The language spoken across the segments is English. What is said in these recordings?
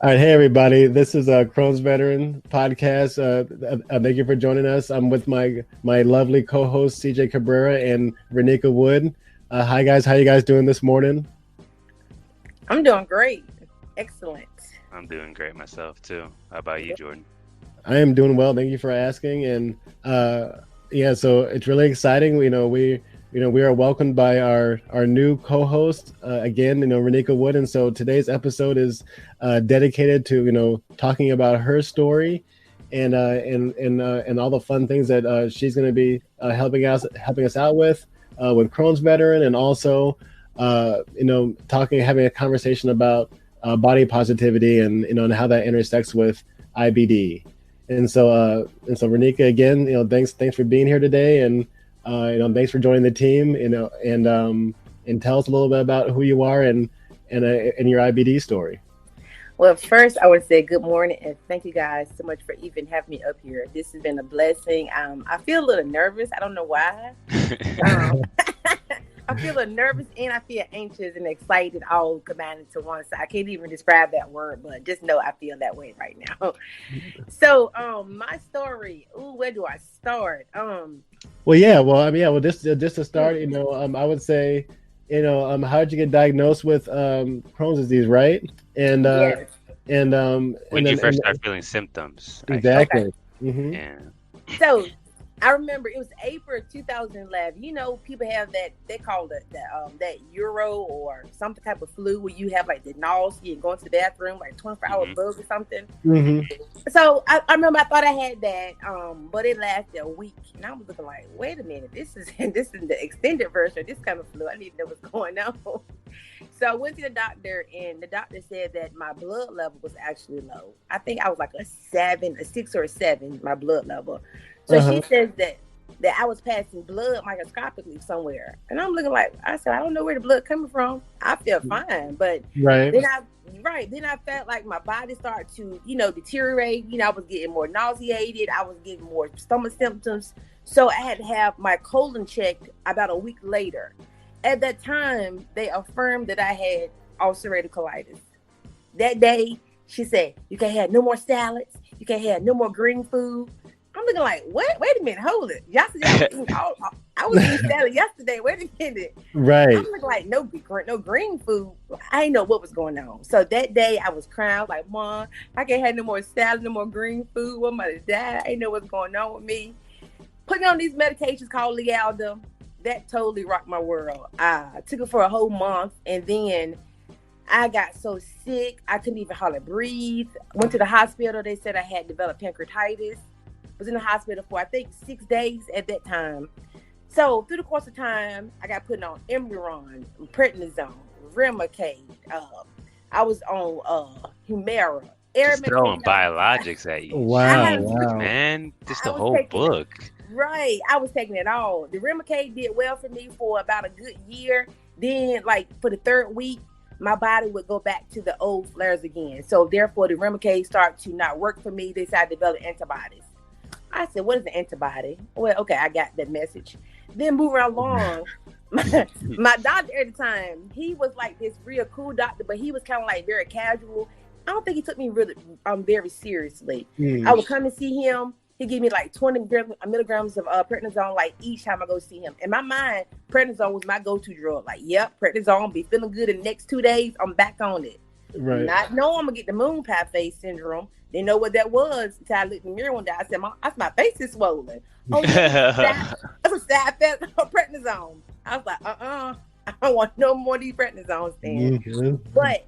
All right, hey everybody. This is a Crohn's Veteran podcast. Thank you for joining us. I'm with my lovely co-host CJ Cabrera and Renika Wood. Hi guys, how you guys doing this morning? I'm doing great. Excellent. I'm doing great myself too. How about you, Jordan? I am doing well. Thank you for asking. And yeah, so it's really exciting. We are welcomed by our new co-host again. Renika Wood. And so today's episode is dedicated to talking about her story and all the fun things that she's going to be helping us out with Crohn's veteran, and also having a conversation about body positivity and how that intersects with IBD. And so Renika, again, thanks for being here today, and thanks for joining the team, and tell us a little bit about who you are and your IBD story. Well, first, I would say good morning and thank you guys so much for even having me up here. This has been a blessing. I feel a little nervous. I don't know why. I feel a little nervous and I feel anxious and excited all combined into one. So I can't even describe that word, but just know I feel that way right now. So, my story. Ooh, where do I start? Well, just to start, I would say, how did you get diagnosed with Crohn's disease, right? And Yes. When did you first start feeling symptoms? Exactly. Okay. Mm-hmm. Yeah. So I remember it was April 2011. People have they call it that Euro or some type of flu where you have like the nausea and going to the bathroom like 24-hour bug or something. Mm-hmm. So I remember I thought I had that, but it lasted a week, and I was looking like, wait a minute, this is the extended version of this kind of flu. I need to know what's going on. So I went to the doctor, and the doctor said that my blood level was actually low. I think I was like a 6 or a 7, my blood level. So she says that I was passing blood microscopically somewhere, and I'm looking like, I said, I don't know where the blood coming from. I feel fine, but Right. then I felt like my body started to deteriorate. I was getting more nauseated. I was getting more stomach symptoms. So I had to have my colon checked about a week later. At that time, they affirmed that I had ulcerative colitis. That day, she said, you can't have no more salads. You can't have no more green food. I'm looking like, what? Wait a minute, hold it. Yesterday, I was eating salad yesterday. Wait a minute. Right. I'm looking like, no green food. I didn't know what was going on. So that day, I was crying like, Mom, I can't have no more salad, no more green food. What am I to die? I didn't know what's going on with me. Putting on these medications called Lialda, that totally rocked my world. I took it for a whole month, and then I got so sick, I couldn't even hardly breathe. Went to the hospital. They said I had developed pancreatitis. Was in the hospital for, I think, 6 days at that time. So through the course of time, I got put on Imuron, prednisone, Remicade. I was on Humira. Just throwing biologics at you. Wow. Man, just the whole book. Right. I was taking it all. The Remicade did well for me for about a good year. Then, like, for the third week, my body would go back to the old flares again. So therefore, the Remicade started to not work for me. They decided to develop antibodies. I said, what is an antibody? Well, okay, I got that message. Then moving along, my doctor at the time, he was like this real cool doctor, but he was kind of like very casual. I don't think he took me really very seriously. I would come and see him. He gave me like 20 milligrams of prednisone like each time I go see him. In my mind, prednisone was my go-to drug. Like, yep, prednisone, be feeling good in the next 2 days. I'm back on it. Right. Not knowing I'm going to get the moon pie face syndrome. Didn't know what that was until I looked in the mirror one day. I said, my face is swollen. Oh, yeah, that's a side effect of prednisone. I was like, I don't want no more of these prednisones then. Mm-hmm. But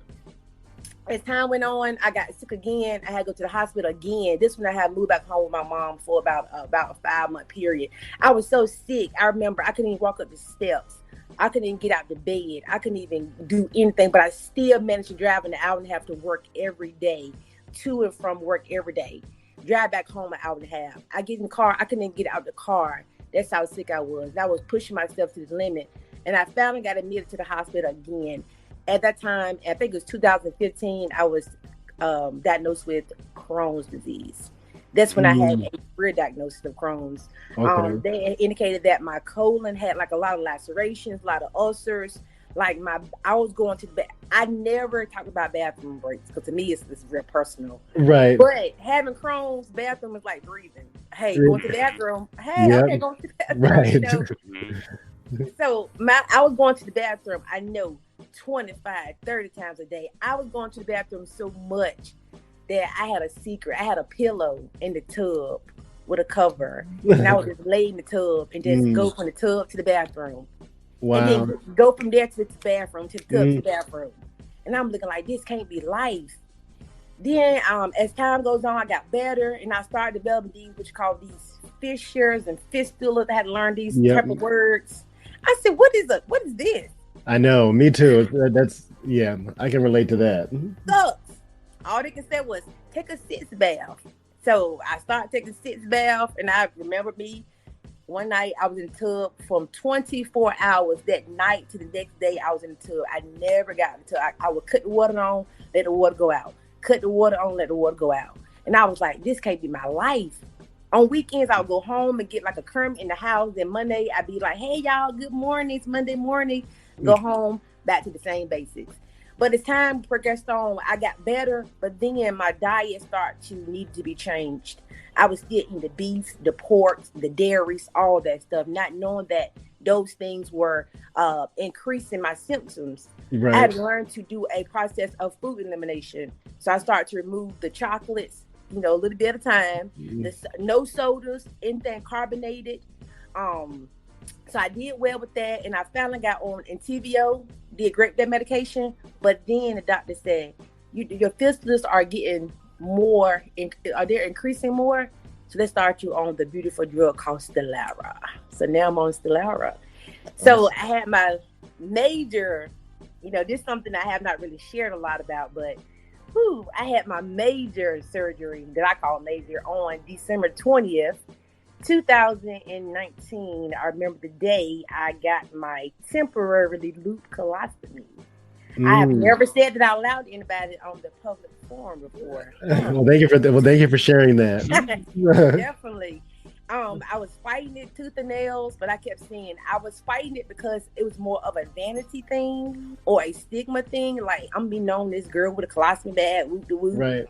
as time went on, I got sick again. I had to go to the hospital again. This one I had moved back home with my mom for about a 5-month period. I was so sick. I remember I couldn't even walk up the steps. I couldn't even get out the bed. I couldn't even do anything, but I still managed to drive an hour and a half to work every day. To and from work every day, drive back home an hour and a half. I get in the car, I couldn't even get out the car. That's how sick I was. I was pushing myself to the limit, and I finally got admitted to the hospital again. At that time, I think it was 2015, I was diagnosed with Crohn's disease. That's when I had a real diagnosis of Crohn's. Okay. They indicated that my colon had like a lot of lacerations, a lot of ulcers. Like I was going to I never talk about bathroom breaks because to me it's real personal. Right. But having Crohn's, bathroom is like breathing. Hey, going to the bathroom. Hey, yep. Okay, going to the bathroom. Right. You know? So I was going to the bathroom, I know, 25, 30 times a day. I was going to the bathroom so much that I had a secret. I had a pillow in the tub with a cover. And I would just lay in the tub and just go from the tub to the bathroom. Wow. And then go from there to the bathroom, to the tub to the bathroom. And I'm looking like, this can't be life. Then as time goes on, I got better and I started developing these, what you call these fissures and fistulas. I had to learn these type of words. I said, what is this? I know, me too. That's, yeah, I can relate to that. Sucks. All they can say was, take a sitz bath. So I started taking sitz bath, and I remember me, one night I was in the tub from 24 hours that night to the next day I was in the tub. I never got in the tub. I would cut the water on, let the water go out. Cut the water on, let the water go out. And I was like, this can't be my life. On weekends, I'll go home and get like a Kermit in the house. Then Monday, I'd be like, hey, y'all, good morning. It's Monday morning. Go home, back to the same basics. But as time progressed on, I got better. But then my diet started to need to be changed. I was still eating the beef, the pork, the dairies, all that stuff, not knowing that those things were increasing my symptoms. Right. I had to learn to do a process of food elimination. So I started to remove the chocolates, a little bit at a time, no sodas, anything carbonated. So I did well with that, and I finally got on Entyvio, did great with that medication. But then the doctor said, your fistulas are getting more, they're increasing more. So they start you on the beautiful drug called Stelara. So now I'm on Stelara. So I had my major, this is something I have not really shared a lot about, but I had my major surgery that I call major on December 20th, 2019. I remember the day I got my temporarily loop colostomy. I have never said that out loud to anybody on the public forum before. Well, thank you for sharing that. Definitely. I was fighting it tooth and nails, but I kept saying I was fighting it because it was more of a vanity thing or a stigma thing. Like, I'm being known this girl with a colostomy bag, whoop de whoop. Right.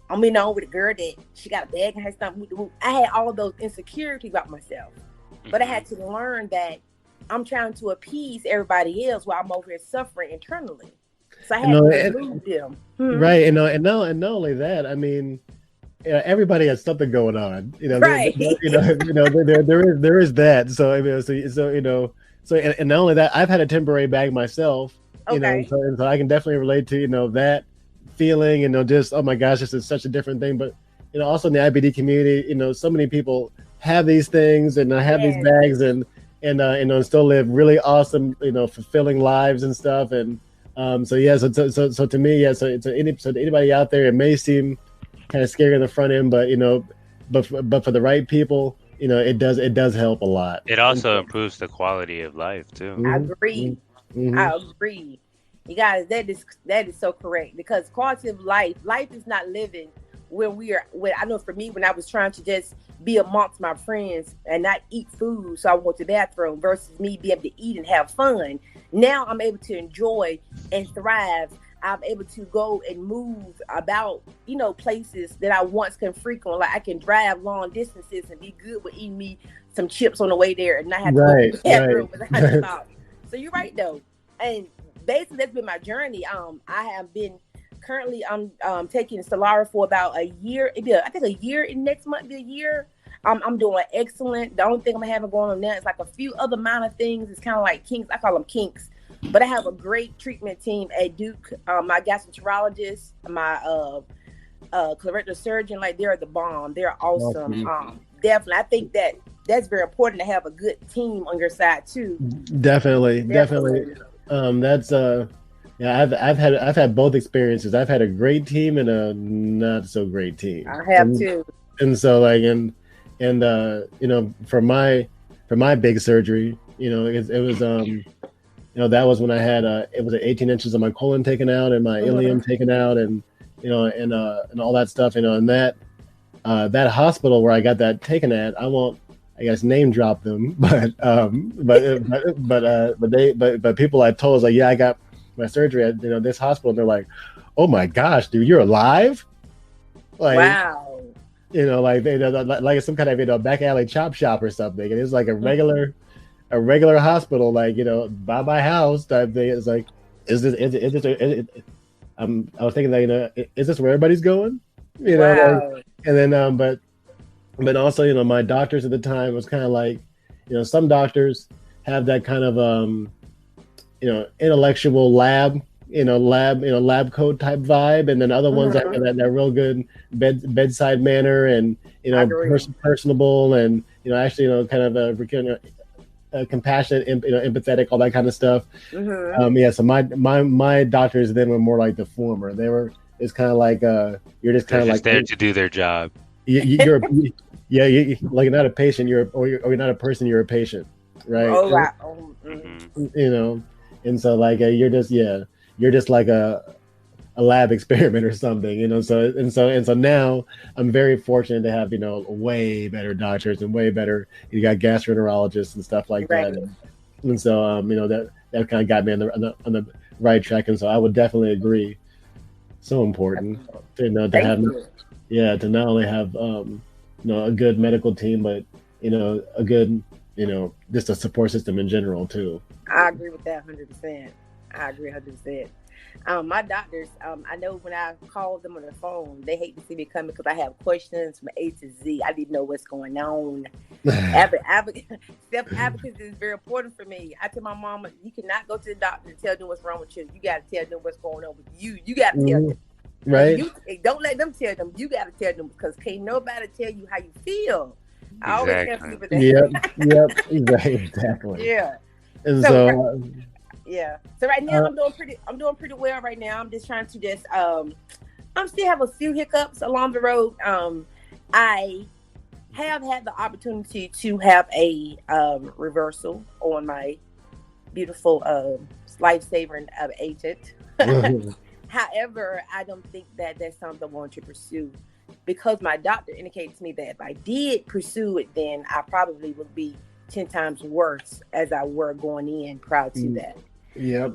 I'm being known with a girl that she got a bag in her stomach, whoop de whoop. I had all of those insecurities about myself, but I had to learn that I'm trying to appease everybody else while I'm over here suffering internally. So I had to remove them. Right, and not only that, I mean, everybody has something going on. Right. There is that. So and not only that, I've had a temporary bag myself. Okay. So I can definitely relate to that feeling. Just, oh my gosh, this is such a different thing. But also in the IBD community, so many people have these things and have these bags and still live really awesome, fulfilling lives and stuff. And so to me, so to anybody out there, it may seem kind of scary on the front end, but but for the right people, it does help a lot. It also improves the quality of life too. I agree. I agree. You guys, that is so correct, because quality of life is not living when I know for me, when I was trying to just be amongst my friends and not eat food so I went to the bathroom versus me being able to eat and have fun. Now I'm able to enjoy and thrive. I'm able to go and move about, places that I once couldn't frequent. Like I can drive long distances and be good with eating me some chips on the way there and not have to go to the bathroom without to stop. So you're right though. And basically that's been my journey. I have been currently I'm taking Stelara for about a year. I think a year in next month be a year. I'm doing excellent. The only thing I'm having going on now is like a few other minor things. It's kind of like kinks. I call them kinks. But I have a great treatment team at Duke. My gastroenterologist, my colorectal surgeon, like they're the bomb. They're awesome. Definitely, I think that's very important to have a good team on your side too. Definitely. That's I've had both experiences. I've had a great team and a not so great team. I have too. And so for my big surgery, it was that was when I had it was 18 inches of my colon taken out and my ileum taken out and and all that stuff, and that hospital where I got that taken at, I won't, I guess, name drop them, but people I told was like, yeah, my surgery at this hospital, and they're like, "Oh my gosh, dude, you're alive!" Like, wow. like like some kind of back alley chop shop or something, and it's like a regular hospital, like by my house type thing. It's like, I was thinking that is this where everybody's going? Wow. And then but also my doctors at the time was kind of like, some doctors have that kind of intellectual lab coat type vibe, and then other ones that real good bedside manner, and personable, and actually kind of compassionate, empathetic, all that kind of stuff. So my doctors then were more like the former. It's kind of like you're just kind of like there to do their job. You're like not a patient. You're not a person. You're a patient, right? Oh wow. And so like you're just like a lab experiment or something. So now I'm very fortunate to have way better doctors and way better. You got gastroenterologists and stuff like that, and so that kind of got me on the right track. And so I would definitely agree. So important to not only have a good medical team, but a good just a support system in general too. I agree with that 100%. I agree 100%. My doctors, I know when I call them on the phone, they hate to see me coming because I have questions from A to Z. I need to know what's going on. Self-advocacy is very important for me. I tell my mama, you cannot go to the doctor and tell them what's wrong with you. You got to tell them what's going on with you. You got to tell them. Right. Don't let them tell them. You got to tell them, because can't nobody tell you how you feel. I always tell people that. Yep. Exactly. Yeah. And So right now I'm doing pretty well right now. I'm just trying to I'm still have a few hiccups along the road. I have had the opportunity to have a reversal on my beautiful life-saving agent. However, I don't think that that's something I want to pursue, because my doctor indicated to me that if I did pursue it, then I probably would be 10 times worse as I were going in prior to that. Yeah,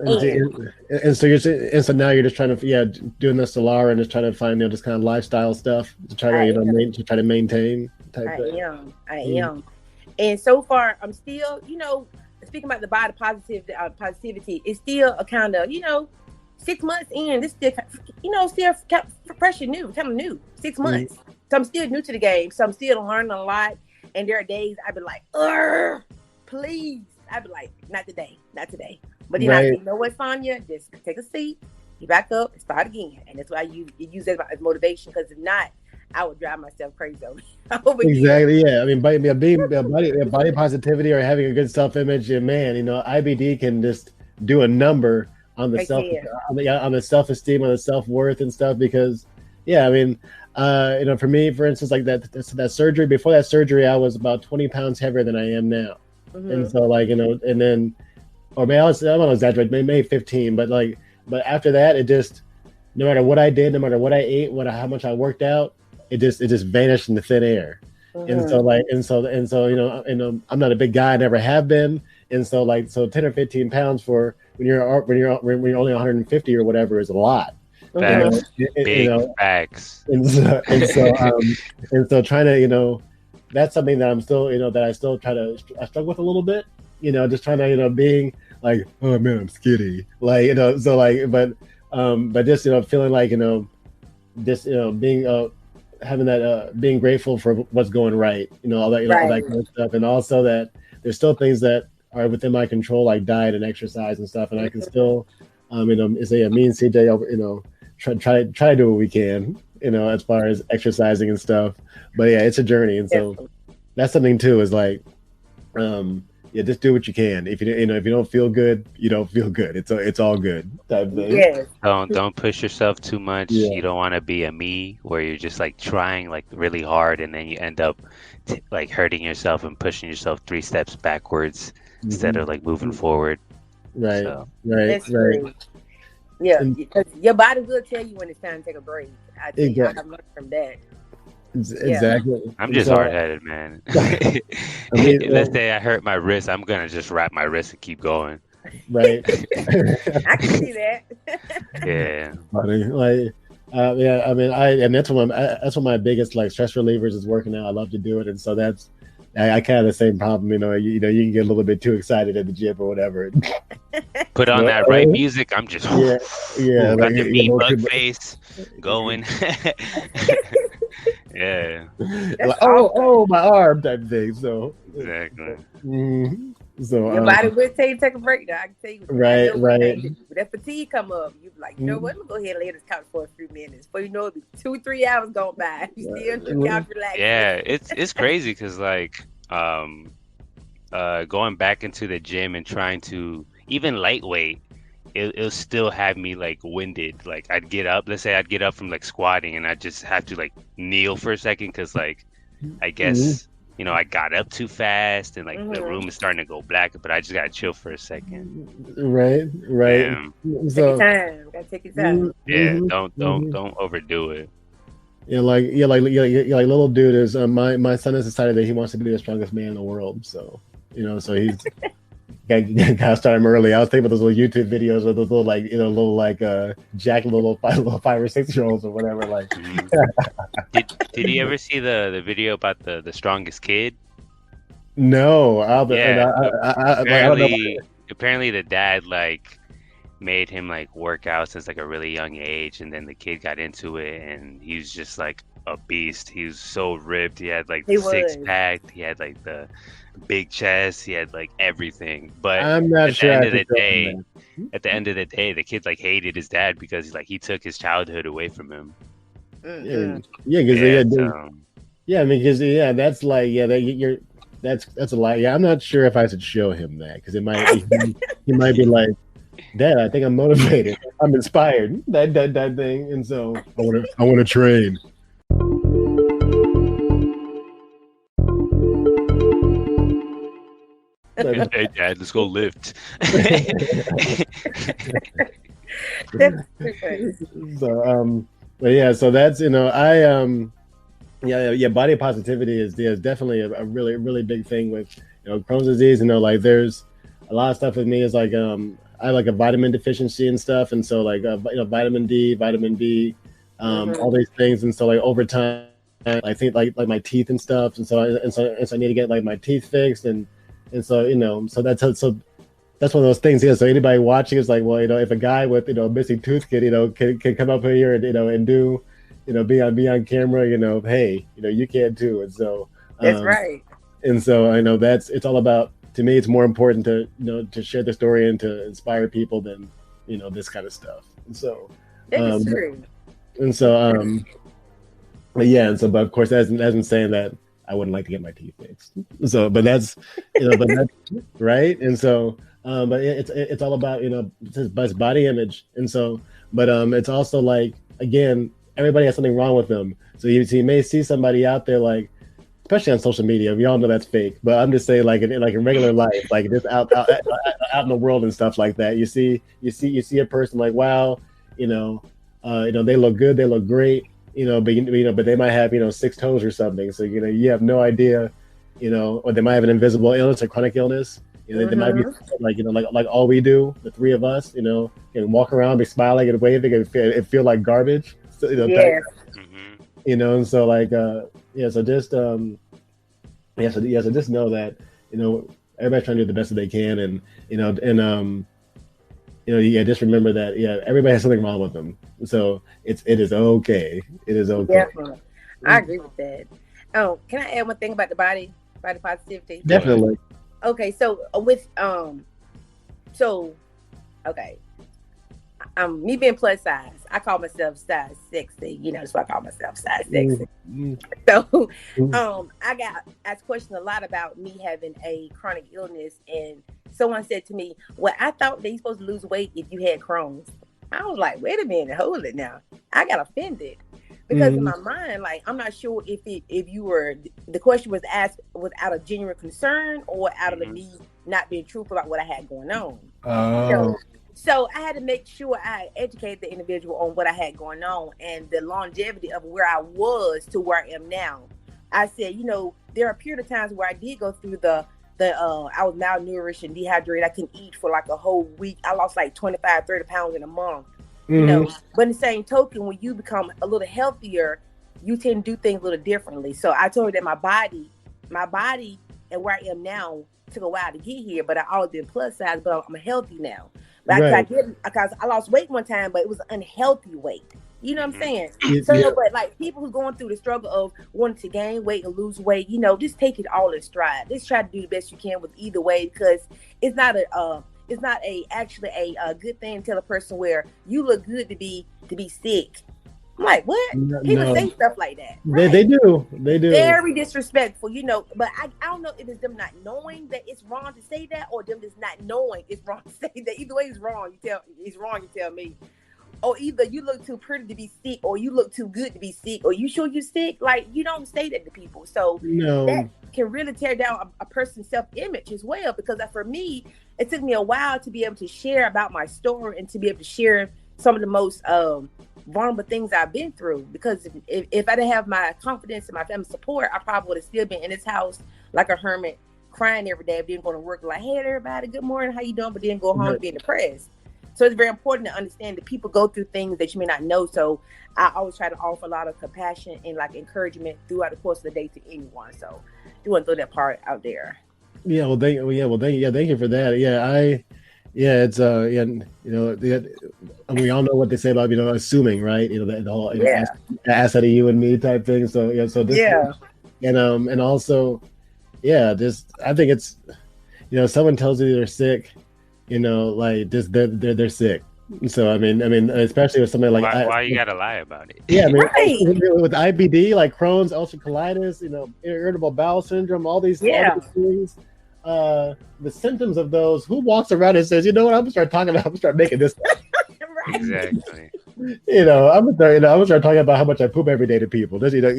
and so now you're just trying to doing the Solara and just trying to find just kind of lifestyle stuff to try to maintain. I am, and so far I'm still speaking about the body positivity. It's still a kind of 6 months in. This still still fresh and new, kind of new. 6 months, so I'm still new to the game. So I'm still learning a lot. And there are days I've been like, please. I'd be like, not today. But then I say, you know what, Sonia? Just take a seat, get back up, and start again. And that's why you use that as motivation, because if not, I would drive myself crazy over Exactly. Yeah. I mean, being body positivity or having a good self-image, man, IBD can just do a number on the on the self-esteem, on the self-worth and stuff. Because, I mean, for me, for instance, like that surgery. Before that surgery, I was about 20 pounds heavier than I am now. And so and then, or maybe I don't want to exaggerate, maybe 15, but after that, it just, no matter what I did, no matter what I ate, how much I worked out, it just vanished into thin air. And so I'm not a big guy, I never have been. And so 10 or 15 pounds for when you're only 150 or whatever is a lot. Facts. Big facts. And so trying to, that's something that I'm still, that I still I struggle with a little bit, just trying to, being like, oh man, I'm skinny. But just, feeling like, just, being, having that, being grateful for what's going right, all that, all that kind of stuff. And also that there's still things that are within my control, like diet and exercise and stuff. And I can still, me and CJ, try to do what we can, as far as exercising and stuff. But it's a journey, and so that's something too. Is like, just do what you can. If you don't feel good, you don't feel good. It's all good type thing. Yes. Don't push yourself too much. You don't want to be a me where you're just like trying like really hard, and then you end up like hurting yourself and pushing yourself 3 steps backwards instead of like moving forward. Right. So. Right. True. Yeah, because your body will tell you when it's time to take a break. I have learned from that. Exactly. I'm just hard-headed, man. Let's say I hurt my wrist, I'm gonna just wrap my wrist and keep going. Right. I can see that. Yeah. Funny. Like, yeah, I mean, and that's one of my biggest like stress relievers is working out. I love to do it, and so that's I kind of the same problem. You know, you can get a little bit too excited at the gym or whatever. Put on that right music. I'm just yeah, got like the meat bug face going. Yeah. Like, oh, my arm type thing. So exactly. So your body will tell you to take a break. Though. I can tell you. Right. When that fatigue come up, you be like, you know what? Let me go ahead and lay this couch for a few minutes. Before you know it, be 2-3 hours gone by. You still on the couch relaxing. Yeah, it's crazy because like going back into the gym and trying to even lightweight, it'll still have me like winded. Like I'd get up, let's say I'd get up from like squatting, and I just have to like kneel for a second because like I guess. You know, I got up too fast and like the room is starting to go black, but I just gotta chill for a second. Right. So, gotta take your time. Yeah, don't overdo it. Yeah, like little dude is my son has decided that he wants to be the strongest man in the world. So so he's gotta start him early. I was thinking about those little YouTube videos of those little jack little 5 or 6-year-olds or whatever. Like, did you ever see the video about the strongest kid? No, apparently the dad like made him like work out since like a really young age, and then the kid got into it, and he was just like a beast. He was so ripped. He had like the 6-pack. He had like the big chest. He had like everything. But I'm not sure. At the end of the day, the kid like hated his dad because he took his childhood away from him. That's like that's a lie. Yeah, I'm not sure if I should show him that because it might he might be like, Dad, I think I'm motivated. I'm inspired. That thing, and so I want to train. Hey, Dad, let's go lift. So but yeah, so that's body positivity is definitely a really really big thing with Crohn's disease. Like there's a lot of stuff with me is like I have like a vitamin deficiency and stuff, and so like vitamin D, vitamin B, all these things, and so like over time I think like my teeth and stuff, and so I need to get like my teeth fixed, and so so that's one of those things. Yeah, so anybody watching is like, well, if a guy with a missing tooth can come up here and and do be on camera, hey, you can too, and so that's right. And so I know it's all about. To me, it's more important to to share the story and to inspire people than this kind of stuff. And so that's true. And so but of course that's in saying that I wouldn't like to get my teeth fixed. So but that's but that's right. And so but it's all about it's body image. And so but it's also like, again, everybody has something wrong with them. So you may see somebody out there like, especially on social media, we all know that's fake. But I'm just saying, like in regular life, like just out in the world and stuff like that, you see a person like, wow, they look good, they look great, but they might have 6 toes or something. So you have no idea, or they might have an invisible illness or chronic illness. They might be like all we do, the 3 of us, can walk around, be smiling and waving, and feel like garbage. So, and so like so just so just know that everybody's trying to do the best that they can, and just remember that everybody has something wrong with them, so it is okay. Definitely. I agree with that. Oh, can I add one thing about the body positivity? Definitely. Okay, so with me being plus size, I call myself size 60. That's why I call myself size 60. So, I got asked questions a lot about me having a chronic illness, and someone said to me, "Well, I thought that you're supposed to lose weight if you had Crohn's." I was like, "Wait a minute, hold it now." I got offended because in my mind, like, I'm not sure if the question was asked was out of genuine concern or out of me not being truthful about what I had going on. So I had to make sure I educated the individual on what I had going on and the longevity of where I was to where I am now. I said, there are a period of times where I did go through the I was malnourished and dehydrated. I couldn't eat for like a whole week. I lost like 25, 30 pounds in a month. You know, but in the same token, when you become a little healthier, you tend to do things a little differently. So I told her that my body and where I am now took a while to get here, but I always been plus size, but I'm healthy now. But because I lost weight one time, but it was unhealthy weight. You know what I'm saying? So, but like people who going through the struggle of wanting to gain weight and lose weight, you know, just take it all in stride. Just try to do the best you can with either way, because it's not actually a good thing to tell a person where you look good to be sick. I'm like, what? People say stuff like that. Right? They do. Very disrespectful, you know. But I don't know if it's them not knowing that it's wrong to say that, or them just not knowing it's wrong to say that. Either way, it's wrong. You tell me. Or either you look too pretty to be sick, or you look too good to be sick, or you sure you sick. Like, you don't say that to people. So that can really tear down a person's self-image as well. Because for me, it took me a while to be able to share about my story and to be able to share some of the most vulnerable things I've been through. Because if I didn't have my confidence and my family support, I probably would have still been in this house like a hermit, crying every day, then going to work like, hey everybody, good morning, how you doing? But then go home and being depressed. So it's very important to understand that people go through things that you may not know. So I always try to offer a lot of compassion and like encouragement throughout the course of the day to anyone. So you want to throw that part out there. Yeah, well, thank you for that. It's you know, we all know what they say about, you know, assuming, right? You know, the whole ass out of you and me type thing. So and also, just I think it's, you know, someone tells you they're sick, you know, like just they're sick. So I mean, especially with something like why you gotta lie about it? Yeah, I mean, with IBD, like Crohn's, ulcerative colitis, you know, irritable bowel syndrome, all these things. The symptoms of those. Who walks around and says, you know what? I'm gonna start making this. Exactly. You know, I'm gonna start talking about how much I poop every day to people. Just like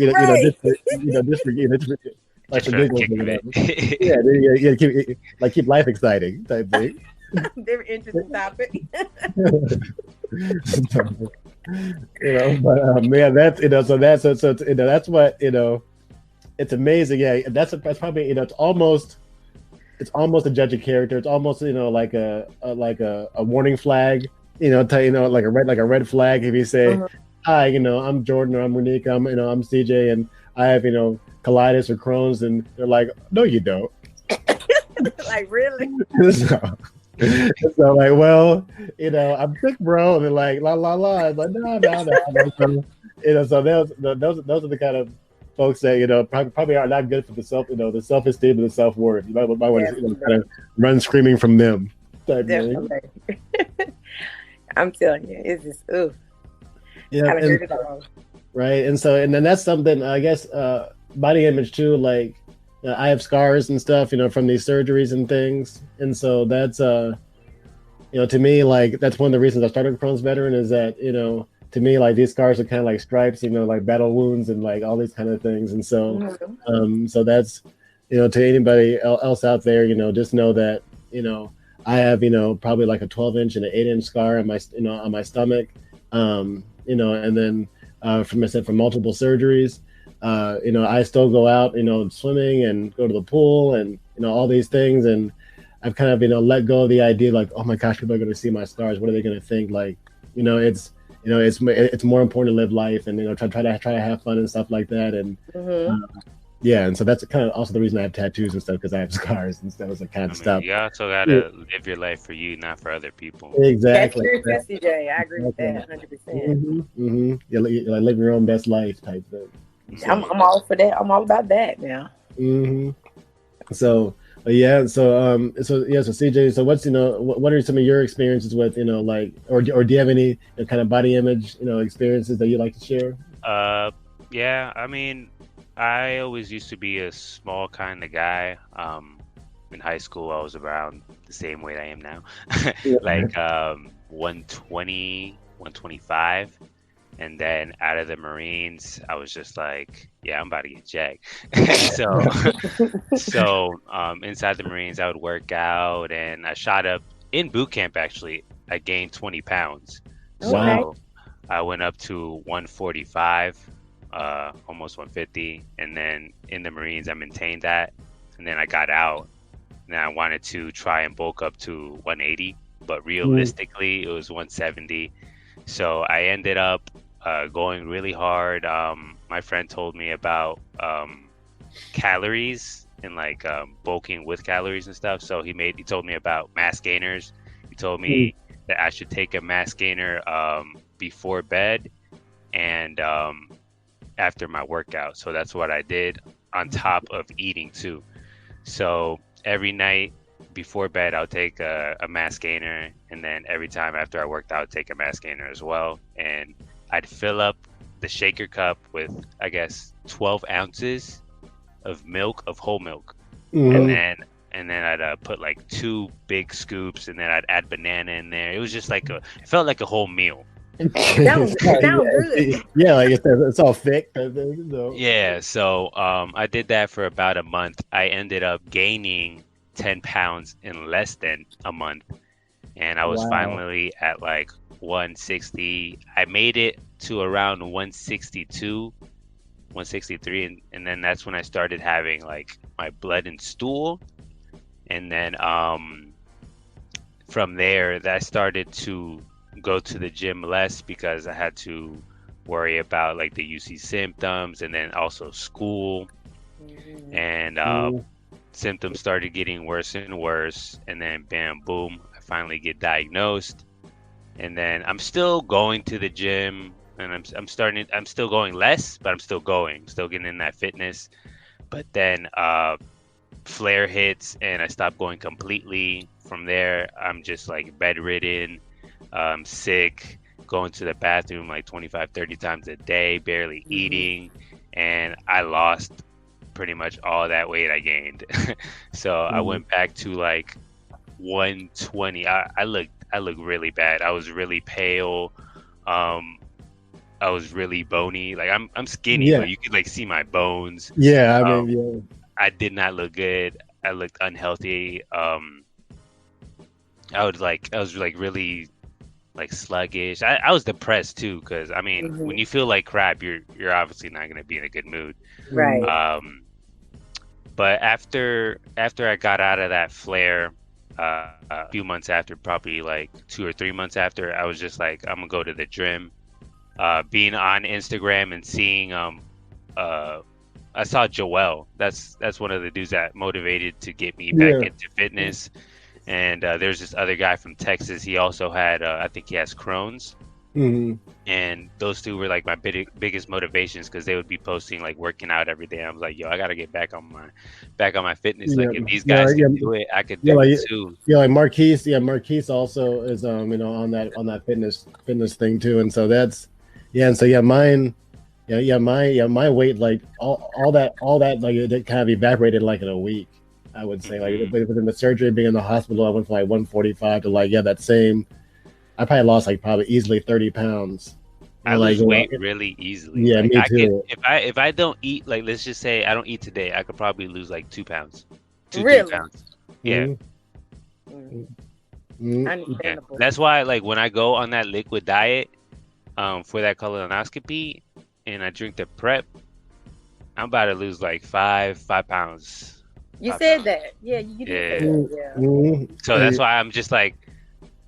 for giggles, keep life exciting type thing. Very interesting topic. You know, but that's, you know, so you know, that's what, you know, it's amazing. Yeah, that's probably, you know, it's almost a judge of character. It's almost, you know, like a warning flag. You know, like a red flag. If you say, "Hi, you know, I'm Jordan, or I'm Renika, I'm CJ, and I have, you know, colitis or Crohn's," and they're like, "No, you don't." Like, really? So like, well, you know, I'm sick, bro. And they're like, la la la. I'm like, no. So, you know, so those are the kind of folks that, you know, probably are not good for the self-esteem and the self-worth. You might want to kind of run screaming from them. Definitely. I'm telling you, it's just right. And then that's something, I guess, body image too. Like, I have scars and stuff, you know, from these surgeries and things. And so that's, you know, to me, like, that's one of the reasons I started Crohn's Veteran, is that, you know, to me, like, these scars are kind of like stripes, you know, like battle wounds and like all these kind of things. And so, so that's, you know, to anybody else out there, you know, just know that, you know, I have, you know, probably like a 12-inch and an 8-inch scar on my, you know, on my stomach, you know, and then from multiple surgeries. You know, I still go out, you know, swimming and go to the pool and, you know, all these things. And I've kind of, you know, let go of the idea, like, oh my gosh, people are going to see my scars. What are they going to think? Like, you know, it's more important to live life and, you know, try to have fun and stuff like that. And and so that's kind of also the reason I have tattoos and stuff, because I have scars and stuff. So kind of stuff. You also gotta live your life for you, not for other people. Exactly. That's true, CJ. I agree with that 100%. You like live your own best life type thing. So, I'm all for that. I'm all about that now. So CJ, so what's, you know, what are some of your experiences with, you know, like, or do you have any, you know, kind of body image, you know, experiences that you like to share? Yeah, I mean, I always used to be a small kind of guy. In high school, I was around the same weight I am now, like 120, 125. And then out of the Marines, I was just like, yeah, I'm about to get jacked. So inside the Marines, I would work out, and I shot up in boot camp. Actually, I gained 20 pounds. Wow. So I went up to 145, almost 150. And then in the Marines, I maintained that. And then I got out, and I wanted to try and bulk up to 180, but realistically it was 170. So I ended up going really hard. My friend told me about calories and like bulking with calories and stuff. So he told me about mass gainers. He told me that I should take a mass gainer before bed and after my workout. So that's what I did on top of eating too. So every night before bed, I'll take a mass gainer, and then every time after I worked out, I'd take a mass gainer as well. And I'd fill up the shaker cup with, I guess, 12 ounces of milk, of whole milk, and then I'd put like 2 big scoops, and then I'd add banana in there. It was just like it felt like a whole meal. Sounds good. Yeah, like it's all thick. So. Yeah, so I did that for about a month. I ended up gaining 10 pounds in less than a month, and I was finally at like 160. I made it to around 162, 163, and then that's when I started having like my blood and stool, and then from there I started to go to the gym less because I had to worry about like the UC symptoms, and then also school, and symptoms started getting worse and worse, and then bam, boom, I finally get diagnosed, and then I'm still going to the gym, and I'm still going less, but I'm still getting in that fitness, but then flare hits and I stopped going completely. From there, I'm just like bedridden, sick, going to the bathroom like 25-30 times a day, barely eating, and I lost pretty much all that weight I gained. So I went back to like 120. I looked really bad. I was really pale. I was really bony. Like I'm skinny, but you could like see my bones. Yeah, I mean, I did not look good. I looked unhealthy. I was like really like sluggish. I was depressed too, because I mean, when you feel like crap, you're obviously not gonna be in a good mood. Right. But after I got out of that flare, a few months after, probably like 2 or 3 months after, I was just like, I'm gonna go to the gym. Being on Instagram and seeing I saw Joel. That's one of the dudes that motivated to get me back into fitness. And there's this other guy from Texas. He also had, I think he has Crohn's. And those two were like my biggest motivations, because they would be posting like working out every day. I was like, yo, I gotta get back on my fitness. Like if these guys can do it, I could do it too. Yeah, like Marquise also is on that fitness thing too. And so that's mine. My weight, like all that like it kind of evaporated like in a week, I would say. Like within the surgery, being in the hospital, I went from like 145 to like that same. I probably lost like probably easily 30 pounds. I lose weight really easily. Yeah, like, me too. If I don't eat, like let's just say I don't eat today, I could probably lose like 2 pounds. 3 pounds. Yeah. Yeah. That's why like when I go on that liquid diet for that colonoscopy and I drink the prep, I'm about to lose like 5 pounds. You said that. Yeah, you did. Yeah. So that's why I'm just like,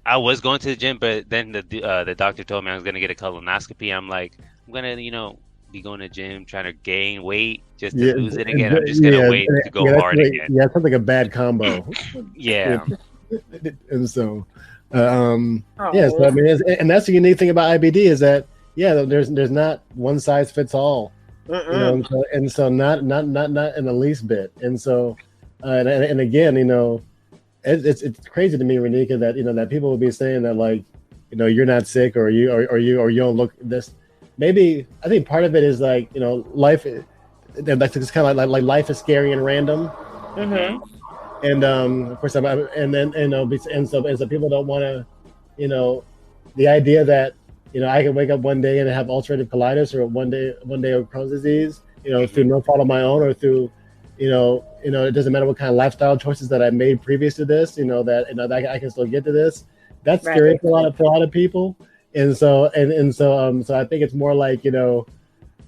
I was going to the gym, but then the doctor told me I was gonna get a colonoscopy. I'm like, I'm gonna be going to the gym trying to gain weight just to lose it again. I'm just gonna wait to go hard again. Yeah, it sounds like a bad combo. Yeah. And so, so I mean, and that's the unique thing about IBD is that there's not one size fits all. And so not in the least bit. And so, and again, it's crazy to me, Renika, that that people will be saying that like, you're not sick or you don't look this. Maybe I think part of it is like life. That's it's kind of like life is scary and random. And of course, and so people don't want to, the idea that I can wake up one day and have ulcerative colitis, or one day of Crohn's disease, through no fault of my own, or through, it doesn't matter what kind of lifestyle choices that I made previous to this, that I can still get to this. That's scary for a lot of people. And so I think it's more like, you're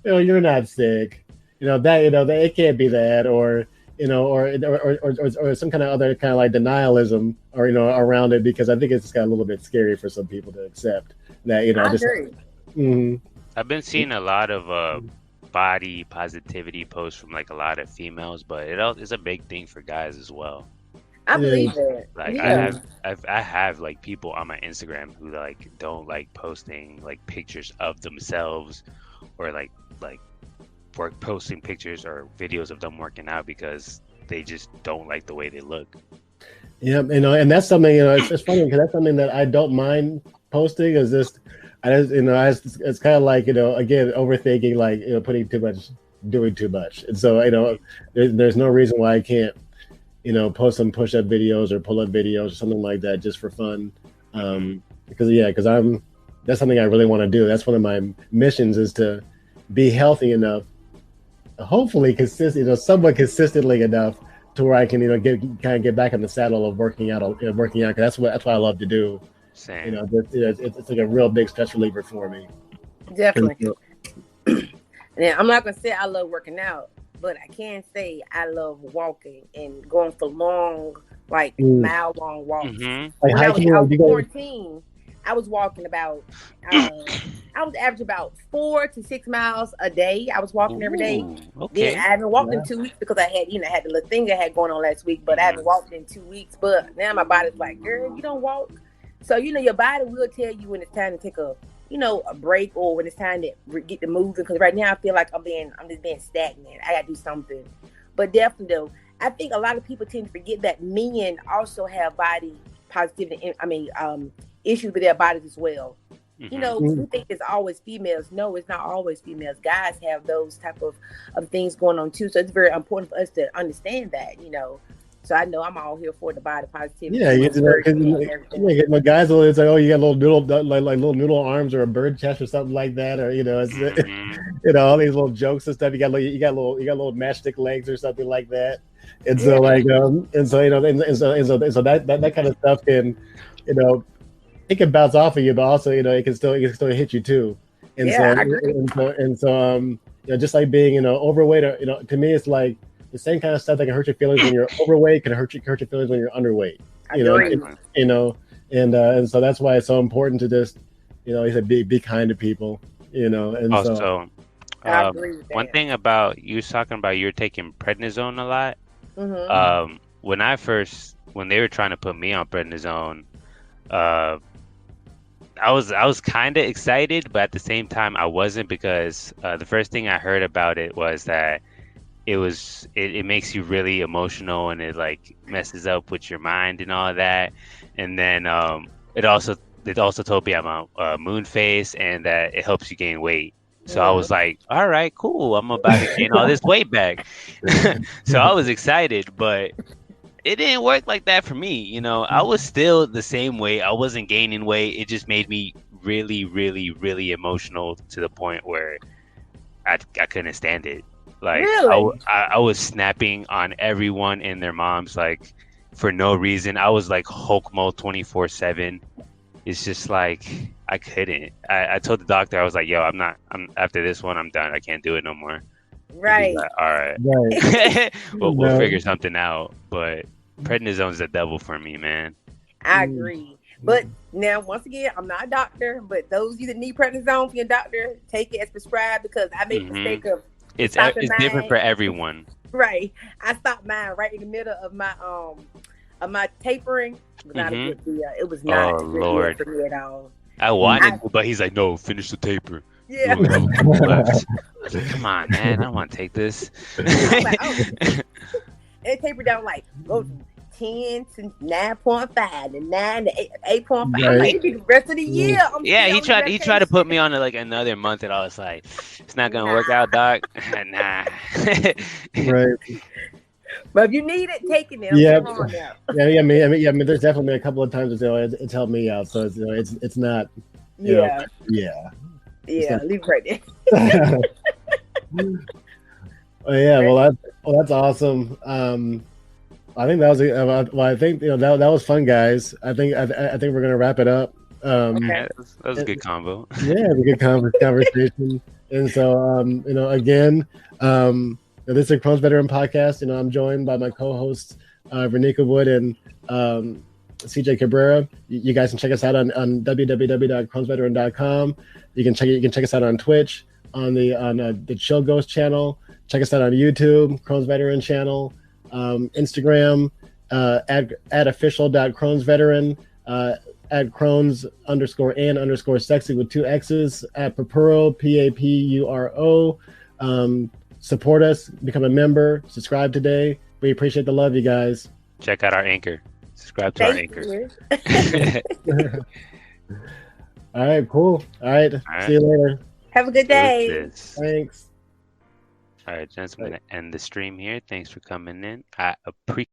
not sick, that it can't be that, or or some kind of other kind of like denialism or around it, because I think it's got a little bit scary for some people to accept that I just. agree. I've been seeing a lot of body positivity posts from like a lot of females, but it's a big thing for guys as well. I believe that. Like Yeah. I have like people on my Instagram who like don't like posting like pictures of themselves or like posting pictures or videos of them working out because they just don't like the way they look. Yeah, and that's something, it's funny because that's something that I don't mind posting. Is just, it's kind of like, again, overthinking, like, putting too much, doing too much. And so, there's no reason why I can't, post some push-up videos or pull-up videos or something like that just for fun. Because that's something I really want to do. That's one of my missions, is to be healthy enough, hopefully consistent, somewhat consistently enough to where I can, get back in the saddle of working out. Because that's what I love to do. Same. It's like a real big stress reliever for me. Definitely. Now, I'm not gonna say I love working out, but I can say I love walking and going for long, like mile-long walks. Mm-hmm. When I was 14, I was walking about, I was averaging about 4 to 6 miles a day. I was walking every day. Okay. Then I haven't walked in 2 weeks because I had, had the little thing I had going on last week, but I haven't walked in 2 weeks. But now my body's like, girl, you don't walk. So, your body will tell you when it's time to take a break, or when it's time to get to moving. Because right now I feel like I'm just being stagnant. I got to do something. But definitely, though, I think a lot of people tend to forget that men also have body positivity. Issues with their bodies as well. We think it's always females. No, it's not always females. Guys have those type of things going on too. So it's very important for us to understand that, So I know I'm all here for the body positivity. Yeah, guys will, it's like, oh, you got little noodle, like little noodle arms or a bird chest or something like that, or it's all these little jokes and stuff. You got little matchstick legs or something like that, and so that kind of stuff can, it can bounce off of you, but also it can still hit you too, and just like being overweight, or to me it's like the same kind of stuff that can hurt your feelings when you're overweight can hurt your feelings when you're underweight. And so that's why it's so important to just you said be kind to people. And also, one thing about you was talking about, you're taking prednisone a lot. Mm-hmm. When they were trying to put me on prednisone, I was kind of excited, but at the same time I wasn't, because the first thing I heard about it was that it makes you really emotional, and it like messes up with your mind and all of that. And then it also told me I'm a moon face, and that it helps you gain weight. So I was like, all right, cool, I'm about to gain all this weight back. So I was excited, but it didn't work like that for me. I was still the same weight. I wasn't gaining weight. It just made me really, really, really emotional, to the point where I couldn't stand it. Like, really? I was snapping on everyone and their moms, like, for no reason. I was like Hulk mode 24/7. It's just like, I couldn't. I told the doctor, I was like, yo, I'm after this one, I'm done. I can't do it no more. Right. Like, all right. We'll figure something out. But prednisone's the devil for me, man. I agree. But now, once again, I'm not a doctor, but those you that need prednisone from your doctor, take it as prescribed, because I made the mistake of it's different for everyone. Right. I stopped mine right in the middle of my tapering. It was not a good deal. It was not a good deal for me at all. I wanted to, but he's like, no, finish the taper. Yeah. I was like, come on, man, I don't want to take this. It tapered down like go from 10 to 9.5 and 9 to 8.5. Right. I'm like, it'd be the rest of the year. He tried to put me on like another month, and I was like, it's not gonna work out, doc. Nah. Right. But if you need it, take it now. Yeah. I mean, there's definitely a couple of times it's helped me out. So it's not. Yeah. Yeah. Leave it right there. Oh, yeah. Well, that's awesome. I think that was I think that was fun, guys. I think we're gonna wrap it up. Okay. That was a good combo. Yeah, it was a good conversation. And so again, This is a Crohn's Veteran podcast. I'm joined by my co-hosts, Renika Wood and CJ Cabrera. You guys can check us out on www.crohnsveteran.com. You can check us out on Twitch, on the Chill Ghost channel. Check us out on YouTube, Crohn's Veteran channel, Instagram, at official.crohnsveteran, at Crohn's_and_sexy with 2 X's, at Papuro, Papuro. Support us, become a member, subscribe today. We appreciate the love, you guys. Check out our Anchor. Subscribe to our Anchor. All right, cool. All right. See you later. Have a good day. Thanks. All right, gents, I'm going to end the stream here. Thanks for coming in. I appreciate